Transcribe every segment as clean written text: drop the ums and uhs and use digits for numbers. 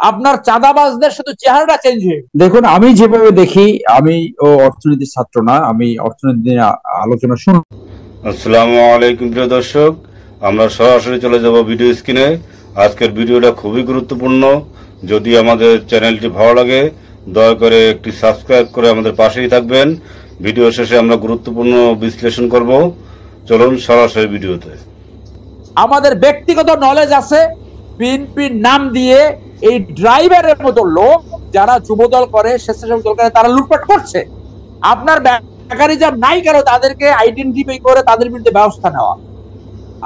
আপনার চাঁদাবাজদের শুধু চেহারাটা চেঞ্জ হয়ে। দেখুন, আমি যেভাবে দেখি, আমি অর্থনীতির ছাত্র না, আমি অর্থনীতি নিয়ে আলোচনা শুন। আসসালামু আলাইকুম প্রিয় দর্শক, আমরা সরাসরি চলে যাব ভিডিও স্ক্রিনে। আজকের ভিডিওটা খুবই গুরুত্বপূর্ণ। যদি আমাদের চ্যানেলটি ভালো লাগে দয়া করে একটি সাবস্ক্রাইব করে আমাদের পাশেই থাকবেন। ভিডিও শেষে আমরা গুরুত্বপূর্ণ বিশ্লেষণ করব। চলুন সরাসরি ভিডিওতে। আমাদের ব্যক্তিগত নলেজ আছে, বিএনপির নাম দিয়ে এই ড্রাইভারের মতো লোক যারা যুবদল করে, স্বেচ্ছাসেবক দল করে, তারা লুটপাট করছে। আপনার মেকানিজম নাই কেন তাদেরকে আইডেন্টিফাই করে তাদের বিরুদ্ধে ব্যবস্থা নেওয়া?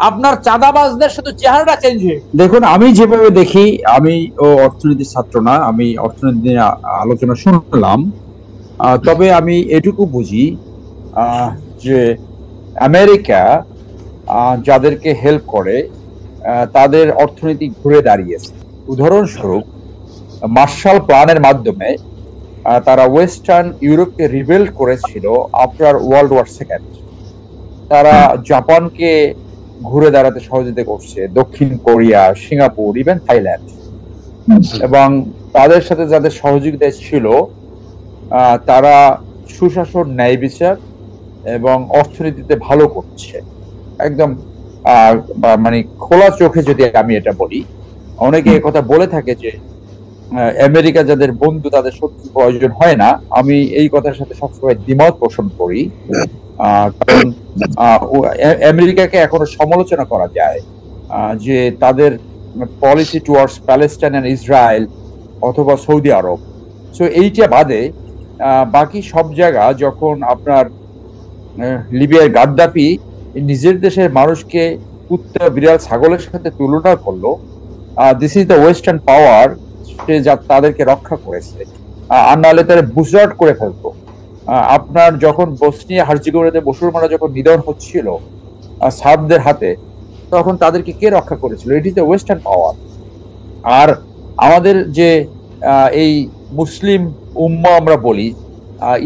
আপনার চাঁদাবাজদের শুধু চেহারাটা চেঞ্জ হয়ে। দেখুন, আমি যেভাবে দেখি, আমি অর্থনীতির ছাত্র না, আমি অর্থনীতি নিয়ে আলোচনা শুনলাম। তবে আমি এটুকু বুঝি যে আমেরিকা যাদেরকে হেল্প করে তাদের অর্থনীতি ঘুরে দাঁড়িয়েছে। উদাহরণস্বরূপ, মার্শাল প্ল্যানের মাধ্যমে তারা ওয়েস্টার্ন ইউরোপকে রিবেল্ড করেছিল আফটার ওয়ার্ল্ড ওয়ার সেকেন্ড। তারা জাপানকে ঘুরে দাঁড়াতে সহযোগিতা করছে, দক্ষিণ কোরিয়া, সিঙ্গাপুর, ইভেন থাইল্যান্ড। এবং তাদের সাথে যাদের সহযোগিতা ছিল তারা সুশাসন, ন্যায় বিচার এবং অর্থনীতিতে ভালো করছে। একদম মানে খোলা চোখে যদি আমি এটা বলি, অনেকে কথা বলে থাকে যে আমেরিকা যাদের বন্ধু তাদের শত্রু প্রয়োজন হয় না। আমি এই কথার সাথে সবসময় দ্বিমত পোষণ করি। কারণ আমেরিকাকে এখনো সমালোচনা করা যায় যে তাদের policy towards Palestine and Israel অথবা সৌদি আরব। সো এইটা বাদে বাকি সব জায়গা, যখন আপনার লিবিয়ার গাদ্দাফি নিজের দেশের মানুষকে কুত্তা, বিড়াল, ছাগলের সাথে তুলনা করলো, দিস ইজ দ্য ওয়েস্টার্ন পাওয়ার, সে যা তাদেরকে রক্ষা করেছে। আর নাহলে তারা বুজরাট করে ফেলতো। আপনার যখন বসনিয়া হার্জেগোভিনাতে মুসলমানরা যখন নিধন হচ্ছিল সার্বদের হাতে, তখন তাদেরকে কে রক্ষা করেছিল? এটি তো ওয়েস্টার্ন পাওয়ার। আর আমাদের যে এই মুসলিম উম্মা আমরা বলি,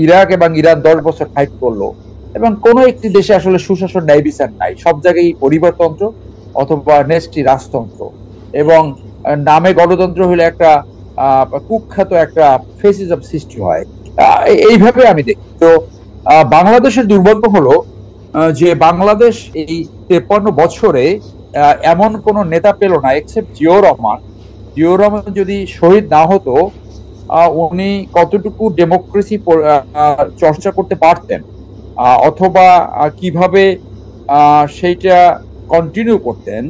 ইরাক এবং ইরান 10 বছর ফাইট করলো এবং কোনো একটি দেশে আসলে সুশাসন, ন্যায় বিচার নাই। সব জায়গায় পরিবারতন্ত্র অথবা নেস্টি রাজতন্ত্র, এবং নামে গণতন্ত্র হলে একটা কুখ্যাত একটা ফেসিজম সৃষ্টি হয়। এইভাবে আমি দেখি। তো বাংলাদেশের দুর্ভাগ্য হলো যে বাংলাদেশ এই 53 বছরে এমন কোন নেতা পেল না এক্সেপ্ট জিয়াউর রহমান। জিয়াউর রহমান যদি শহীদ না হতো, উনি কতটুকু ডেমোক্রেসি চর্চা করতে পারতেন অথবা কিভাবে সেইটা কন্টিনিউ করতেন,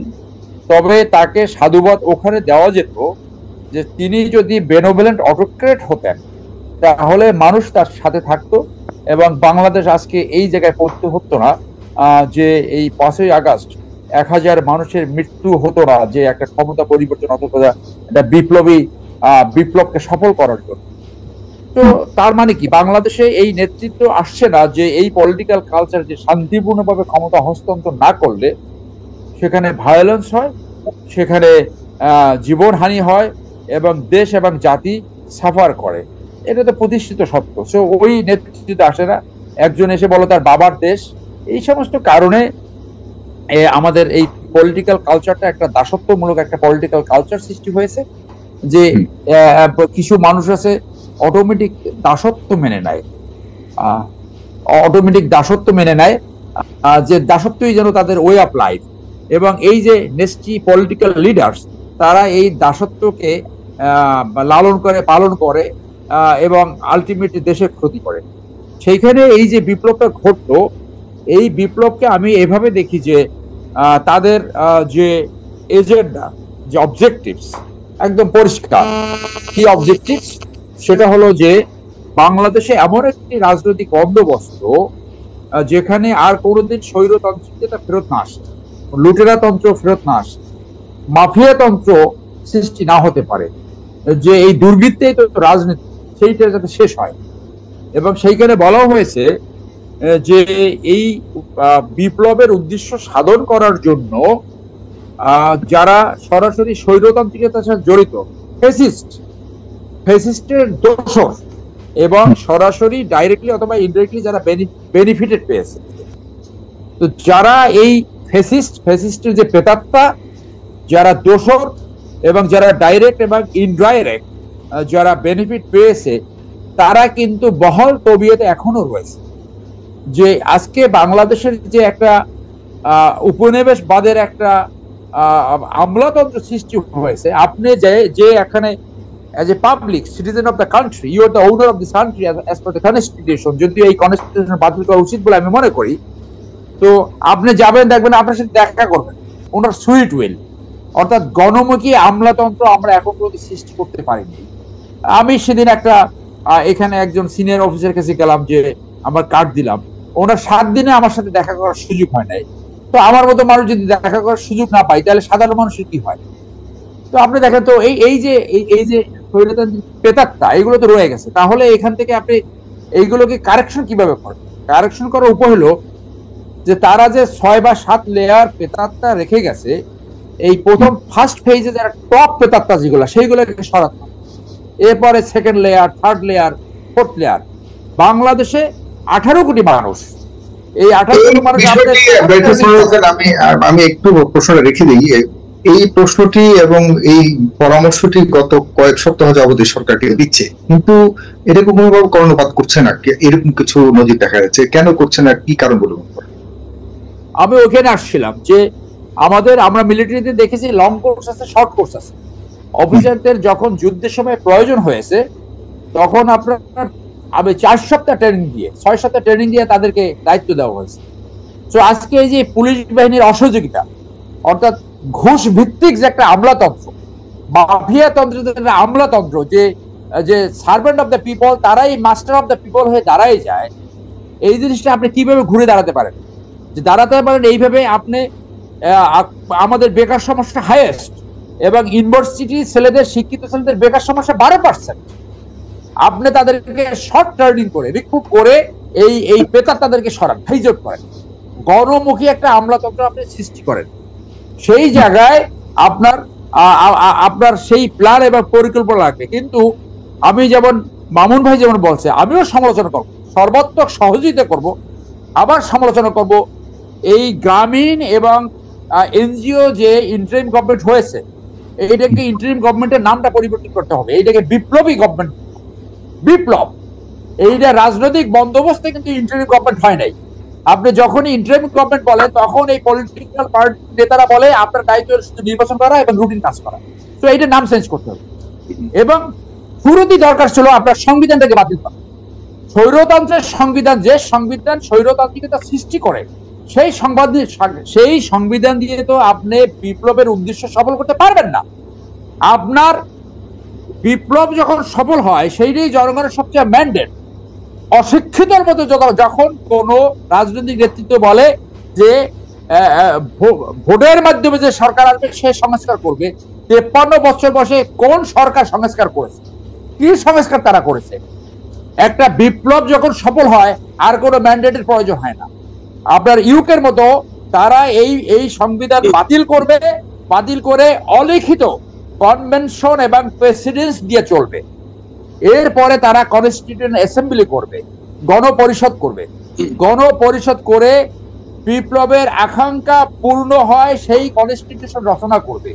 তবে তাকে সাধুবাদ ওখানে দেওয়া যেত যে তিনি যদি বেনোভেলেন্ট অটোক্রেট হতেন তাহলে মানুষ তার সাথে থাকতো এবং বাংলাদেশ আজকে এই জায়গায় পড়তে হতো না যে এই 5ই আগস্ট 1000 মানুষের মৃত্যু হতো না, যে একটা ক্ষমতা পরিবর্তন অথবা একটা বিপ্লবকে সফল করার জন্য। তো তার মানে কি, বাংলাদেশে এই নেতৃত্ব আসছে না যে এই পলিটিক্যাল কালচার যে শান্তিপূর্ণভাবে ক্ষমতা হস্তান্তর না করলে সেখানে ভায়োলেন্স হয়, সেখানে জীবনহানি হয় এবং দেশ এবং জাতি সাফার করে। এটা তো প্রতিষ্ঠিত সত্য। সো ওই নেতৃত্ব আসে না। একজন এসে বলো তার বাবার দেশ। এই সমস্ত কারণে আমাদের এই পলিটিক্যাল কালচারটা একটা দাসত্বমূলক একটা পলিটিক্যাল কালচার সৃষ্টি হয়েছে, যে কিছু মানুষ আছে অটোমেটিক দাসত্ব মেনে নেয়, যে দাসত্বই যেন তাদের ওয়ে অফ লাইফ। এবং এই যে নেস্টি পলিটিক্যাল লিডার্স, তারা এই দাসত্বকে লালন করে, পালন করে এবং আলটিমেটলি দেশের ক্ষতি করে। সেইখানে এই যে বিপ্লবটা ঘটলো, এই বিপ্লবকে আমি এভাবে দেখি যে তাদের যে এজেন্ডা, যে অবজেক্টিভস একদম পরিষ্কার। কি অবজেক্টিভস? সেটা হলো যে বাংলাদেশে এমন একটি রাজনৈতিক বন্দোবস্ত যেখানে আর কোনোদিন স্বৈরতান্ত্রিকতা ফেরত না আসে, লুটেরা তন্ত্র ফেরত না আসে, মাফিয়া তন্ত্র সৃষ্টি না হতে পারে, যে এই দুর্বৃত্তেই তো রাজনীতি, সেইটা যাতে শেষ হয়। এবং সেইখানে বলা হয়েছে যে এই বিপ্লবের উদ্দেশ্য সাধন করার জন্য যারা সরাসরি স্বৈরতান্ত্রিকতার সাথে জড়িত, ফেসিস্টের দোসর এবং সরাসরি ডাইরেক্টলি অথবা ইনডাইরেক্টলি যারা বেনিফিটেড পেয়েছে, তো যারা এই ফেসিস্টের যে প্রেতাত্মা, যারা দোসর, এবং যারা ডাইরেক্ট এবং ইনডাইরেক্ট যারা বেনিফিট পেয়েছে তারা কিন্তু বহল তবিয়তে এখনো রয়েছে। যে আজকে বাংলাদেশের যে একটা উপনিবেশবাদের একটা আমলাতন্ত্র সৃষ্টি হয়েছে, আপনি যে এখানে as a public citizen of the country, you are the owner of this country as per the constitution, যদি এই কনস্টিটিউশন বাতিল করা উচিত বলে আমি মনে করি, তো আপনি যাবেন, দেখবেন, আপনার সাথে দেখা করবেন ওনার সুইট উইল, অর্থাৎ গণমুখী আমলাতন্ত্র আমরা এখন পর্যন্ত সৃষ্টি করতে পারিনি। আমি সেদিন একটা এখানে একজন সিনিয়র অফিসার কাছে গেলাম, যে আমার কার্ড দিলাম, ওনার 7 দিনে আমার সাথে দেখা করার সুযোগ হয় নাই। তো আমার মতো মানুষ যদি দেখা করার সুযোগ না পাই, তাহলে সাধারণ মানুষের কি হয়? তো আপনি দেখেন তো এই যে প্রেতাত্মা এগুলো তো রয়ে গেছে, তাহলে এখান থেকে আপনি এইগুলোকে কারেকশন কিভাবে করেন? কারেকশন করার উপায় হলো যে তারা যে 6 বা 7 লেয়ার প্রেতাত্মা রেখে গেছে, এই প্রথম ফার্স্ট ফেজে যারা টপ প্রেতাত্মা যেগুলো, সেইগুলোকে সরাতে হবে। এরপরে second layer, third layer, fourth layer. বাংলাদেশে 18 কোটি মানুষ, এই 18 কোটি মানুষ আমি একটু প্রশ্ন রেখে দিই। এই প্রশ্নটি এবং এই পরামর্শটি গত কয়েক সপ্তাহ যাবত সরকারকে দিচ্ছে, কিন্তু এটাকে কোনোভাবে কর্ণপাত করছে না, এরকম কিছু নজির দেখা যাচ্ছে। কেন করছে না, কি কারণ বলে মনে করেন? আমি ওখানে আসছিলাম যে আমরা মিলিটারিতে দেখেছি লং কোর্স আছে, শর্ট কোর্স আছে। অফিসারদের যখন যুদ্ধের সময় প্রয়োজন হয়েছে, তখন আপনার 4 সপ্তাহ ট্রেনিং দিয়ে, 6 সপ্তাহ ট্রেনিং দিয়ে তাদেরকে দায়িত্ব দেওয়া হয়েছে। তো আজকে এই যে পুলিশ বাহিনীর অসহযোগিতা, অর্থাৎ ঘুষ ভিত্তিক যে একটা আমলাতন্ত্র, মাফিয়া তন্ত্রের আমলাতন্ত্র, যে সার্ভেন্ট অফ দ্য পিপল তারাই মাস্টার অফ দ্য পিপল হয়ে দাঁড়াই যায়, এই জিনিসটা আপনি কিভাবে ঘুরে দাঁড়াতে পারেন? যে দাঁড়াতে পারেন এইভাবে, আপনি আমাদের বেকার সমস্যা হাইয়েস্ট, এবং ইউনিভার্সিটি ছেলেদের, শিক্ষিত ছেলেদের বেকার সমস্যা 12%। আপনি তাদেরকে শর্ট ট্রেনিং করে, রিক্রুট করে এই বেকার তাদেরকে সরান, হাইজট করেন, গণমুখী একটা আমলাতন্ত্র আপনি সৃষ্টি করেন। সেই জায়গায় আপনার সেই প্ল্যান এবং পরিকল্পনা লাগবে। কিন্তু আমি যেমন মামুন ভাই যেমন বলছে, আমিও সমালোচনা করব, সর্বাত্মক সহযোগিতা করব, আবার সমালোচনা করব এই গ্রামীণ এবং এনজিও যে ইন্টারিম গভর্নমেন্ট হয়েছে, এইটাকে ইন্টারিম গভর্নমেন্টের নামটা পরিবর্তন করতে হবে। এইটাকে বিপ্লবী গভর্নমেন্ট, বিপ্লব, এইটা রাজনৈতিক বন্দোবস্তে কিন্তু ইন্টারিম গভর্নমেন্ট হয় নাই। আপনি যখনই ইন্টারিম গভর্নমেন্ট বলে, তখন এই পলিটিক্যাল পার্টি নেতারা বলে আপনার দায়িত্ব শুধু নির্বাচন করা এবং রুটিন কাজ করা। তো এইটা নাম চেঞ্জ করতে হবে। এবং শুরুতেই দরকার ছিল আপনার সংবিধানটাকে বাতিল করা। স্বৈরতন্ত্রের সংবিধান, যে সংবিধান স্বৈরতান্ত্রিকতা সৃষ্টি করে, সেই সংবিধান দিয়ে তো আপনি বিপ্লবের উদ্দেশ্য সফল করতে পারবেন না। আপনার বিপ্লব যখন সফল হয়, সেইটাই জনগণের সবচেয়ে ম্যান্ডেট। অশিক্ষিতর মতো যখন কোন রাজনৈতিক নেতৃত্ব বলে যে ভোটের মাধ্যমে যে সরকার আসবে সে সংস্কার করবে, 53 বছর বয়সে কোন সরকার সংস্কার করেছে? কি সংস্কার তারা করেছে? একটা বিপ্লব যখন সফল হয়, আর কোনো ম্যান্ডেটের প্রয়োজন হয় না। আপনার ইউকের মতো তারা এই সংবিধান বাতিল করবে, বাতিল করে অলিখিত কনভেনশন এবং প্রেসিডেন্স দিয়ে চলবে। এরপরে তারা কনস্টিটিউশন অ্যাসেম্বলি করবে, গণপরিষদ করবে, গণপরিষদ করে বিপ্লবের আকাঙ্ক্ষা পূর্ণ হয় সেই কনস্টিটিউশন রচনা করবে।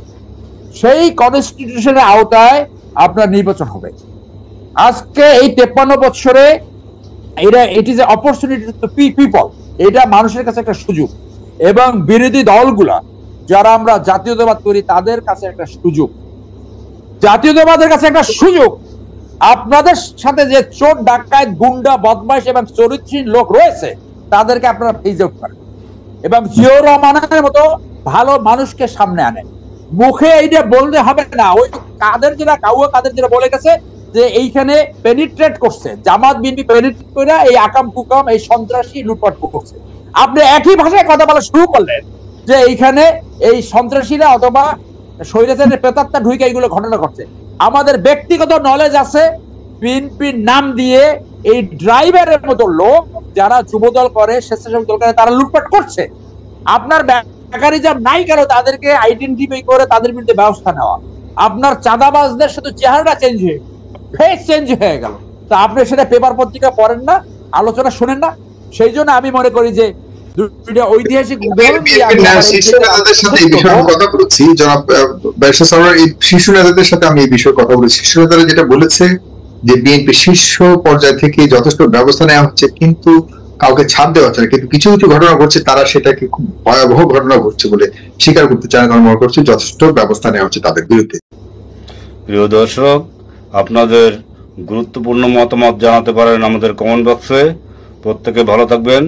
সেই কনস্টিটিউশনের আওতায় আপনার নির্বাচন হবে। আজকে এই 53 বছরে it is a opportunity to people, এটা মানুষের কাছে একটা সুযোগ, এবং বিরোধী দলগুলা যারা আমরা জাতীয়তাবাদ করি তাদের কাছে একটা সুযোগ, জাতীয়তাবাদের কাছে একটা সুযোগ। আপনাদের সাথে যে চোর, ডাকাত, গুন্ডা, বদমাইশ এবং চরিত্রহীন লোক রয়েছে, তাদেরকে আপনারা ফেজ আউট করেন এবং জিয়াউর রহমানের মতো ভালো মানুষকে সামনে আনেন। মুখে এইটা বলতে হবে না। ওই কাদের যারা বলে গেছে যে এইখানে পেনিট্রেট করছে, জামাত বিএনপি পেনিট্রেট করে এই আকাম কুকাম, এই সন্ত্রাসী লুটপাট করছে। আপনি একই ভাষায় কথা বলা শুরু করলেন যে এইখানে এই সন্ত্রাসীরা অথবা স্বৈরাচারের প্রেতাত্মা ঢুকে এইগুলো ঘটনা ঘটছে। আমাদের ব্যক্তিগত নলেজ আছে, বিএনপির নাম দিয়ে এই ড্রাইভারের মতো লোক যারা যুবদল করে, স্বেচ্ছাসেবক দল করে, তারা লুটপাট করছে। আপনার মেকানিজম নাই কেন তাদেরকে আইডেন্টিফাই করে তাদের বিরুদ্ধে ব্যবস্থা নেওয়া? আপনার চাঁদাবাজদের শুধু চেহারাটা চেঞ্জ হয়ে, ফেস চেঞ্জ হয়ে গেল। তা আপনি সেটা পেপার পত্রিকা পড়েন না, আলোচনা শোনেন না। সেই জন্য আমি মনে করি যে দুইটা ঐতিহাসিক উদাহরণ দিয়ে আমি শীর্ষ নেতাদের সাথে এই বিষয়ে কথা বলেছি, জনাব ব্যারিস্টার সারোয়ার, এই শীর্ষ নেতাদের সাথে আমি এই বিষয়ে কথা বলেছি। শীর্ষ নেতারা যেটা বলেছে যে বিএনপি শীর্ষ পর্যায় থেকে যথেষ্ট ব্যবস্থা নেওয়া হচ্ছে, কিন্তু কাউকে ছাড় দেওয়া হচ্ছে না। কিন্তু কিছু কিছু ঘটনা ঘটছে, তারা সেটাকে খুব ভয়াবহ ঘটনা ঘটছে বলে স্বীকার করতে চায় না। মনে করছে যথেষ্ট ব্যবস্থা নেওয়া হচ্ছে তাদের বিরুদ্ধে। প্রিয় দর্শক, আপনাদের গুরুত্বপূর্ণ মতামত জানাতে পারেন আমাদের কমেন্ট বক্সে। প্রত্যেকে ভালো থাকবেন।